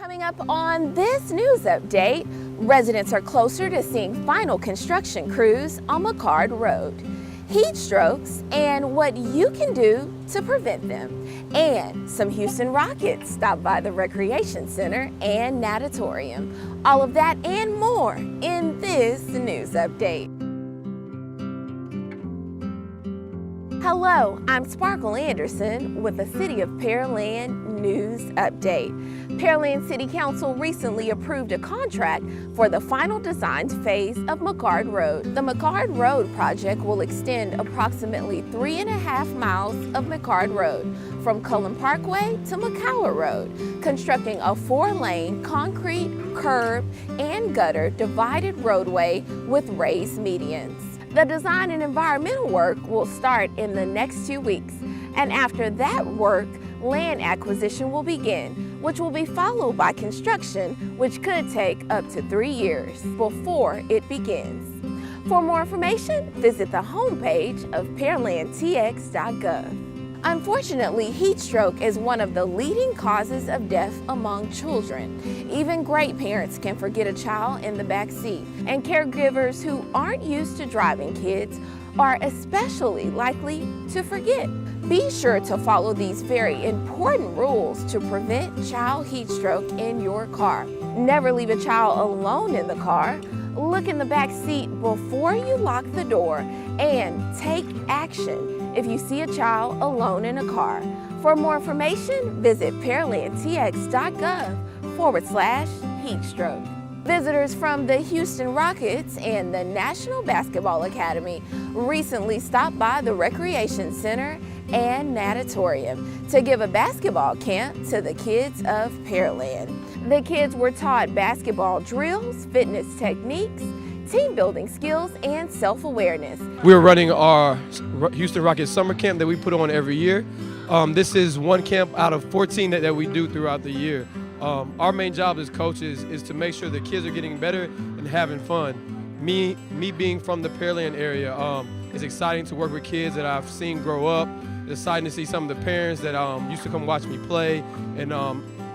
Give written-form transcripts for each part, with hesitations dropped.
Coming up on this news update, residents are closer to seeing final construction crews on McHard Road, heat strokes, and what you can do to prevent them. And some Houston Rockets stop by the Recreation Center and Natatorium. All of that and more in this news update. Hello, I'm Sparkle Anderson with the City of Pearland News Update. Pearland City Council recently approved a contract for the final design phase of McHard Road. The McHard Road project will extend approximately 3.5 miles of McHard Road from Cullen Parkway to McHard Road, constructing a 4-lane concrete, curb, and gutter divided roadway with raised medians. The design and environmental work will start in the next 2 weeks, and after that work, land acquisition will begin, which will be followed by construction, which could take up to 3 years before it begins. For more information, visit the homepage of pearlandtx.gov. Unfortunately, heat stroke is one of the leading causes of death among children. Even great parents can forget a child in the back seat, and caregivers who aren't used to driving kids are especially likely to forget. Be sure to follow these very important rules to prevent child heat stroke in your car. Never leave a child alone in the car. Look in the back seat before you lock the door, and take action if you see a child alone in a car. For more information, visit pearlandtx.gov/heatstroke. Visitors from the Houston Rockets and the National Basketball Academy recently stopped by the Recreation Center and Natatorium to give a basketball camp to the kids of Pearland. The kids were taught basketball drills, fitness techniques, team building skills, and self-awareness. We're running our Houston Rockets summer camp that we put on every year. This is one camp out of 14 that we do throughout the year. Our main job as coaches is to make sure the kids are getting better and having fun. Me being from the Pearland area, it's exciting to work with kids that I've seen grow up. It's exciting to see some of the parents that used to come watch me play, and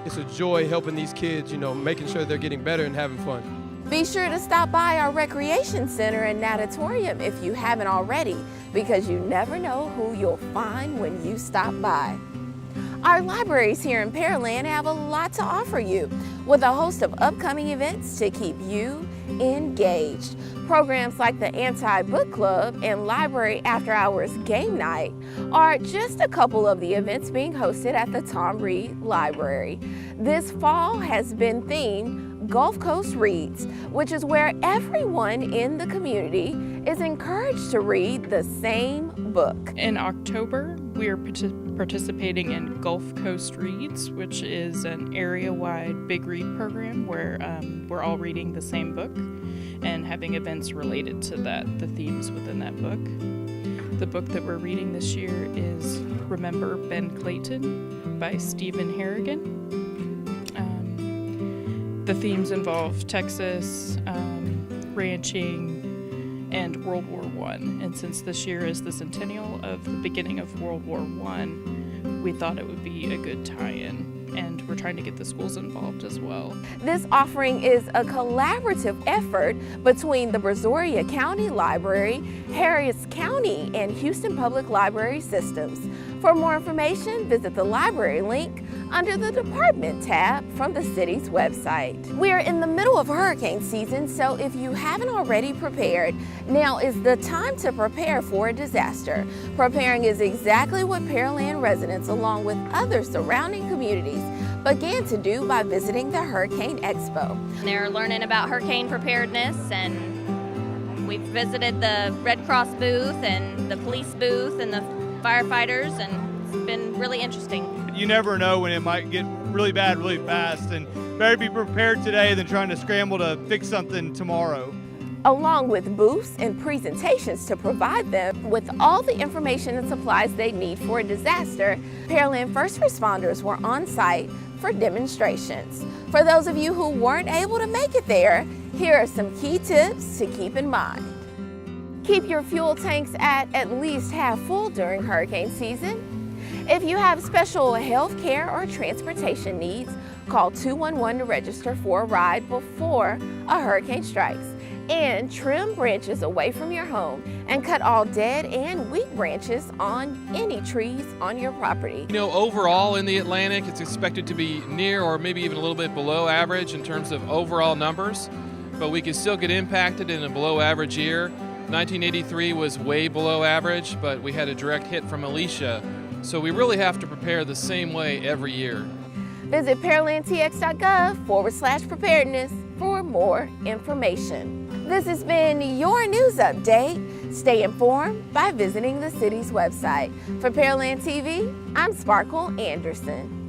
it's a joy helping these kids, making sure they're getting better and having fun. Be sure to stop by our Recreation Center and Natatorium if you haven't already, because you never know who you'll find when you stop by. Our libraries here in Pearland have a lot to offer you, with a host of upcoming events to keep you engaged. Programs like the Anti-Book Club and Library After Hours Game Night are just a couple of the events being hosted at the Tom Reed Library. This fall has been themed Gulf Coast Reads, which is where everyone in the community is encouraged to read the same book. In October, we are participating in Gulf Coast Reads, which is an area-wide big read program where we're all reading the same book and having events related to that, the themes within that book. The book that we're reading this year is Remember Ben Clayton by Stephen Harrigan. The themes involve Texas, ranching, and World War I. And since this year is the centennial of the beginning of World War I, we thought it would be a good tie-in. And we're trying to get the schools involved as well. This offering is a collaborative effort between the Brazoria County Library, Harris County, and Houston Public Library Systems. For more information, visit the library link under the Department tab from the city's website. We're in the middle of hurricane season, so if you haven't already prepared, now is the time to prepare for a disaster. Preparing is exactly what Pearland residents, along with other surrounding communities, began to do by visiting the Hurricane Expo. They're learning about hurricane preparedness, and we've visited the Red Cross booth and the police booth and the firefighters, and it's been really interesting. You never know when it might get really bad really fast, and better be prepared today than trying to scramble to fix something tomorrow. Along with booths and presentations to provide them with all the information and supplies they need for a disaster, Pearland first responders were on site for demonstrations. For those of you who weren't able to make it there, here are some key tips to keep in mind. Keep your fuel tanks at least half full during hurricane season. If you have special health care or transportation needs, Call 211 to register for a ride before a hurricane strikes. And trim branches away from your home and cut all dead and weak branches on any trees on your property. You know, overall in the Atlantic, it's expected to be near or maybe even a little bit below average in terms of overall numbers, but we can still get impacted in a below average year. 1983 was way below average, but we had a direct hit from Alicia, so we really have to prepare the same way every year. Visit pearlandtx.gov/preparedness for more information. This has been your news update. Stay informed by visiting the city's website. For Pearland TV, I'm Sparkle Anderson.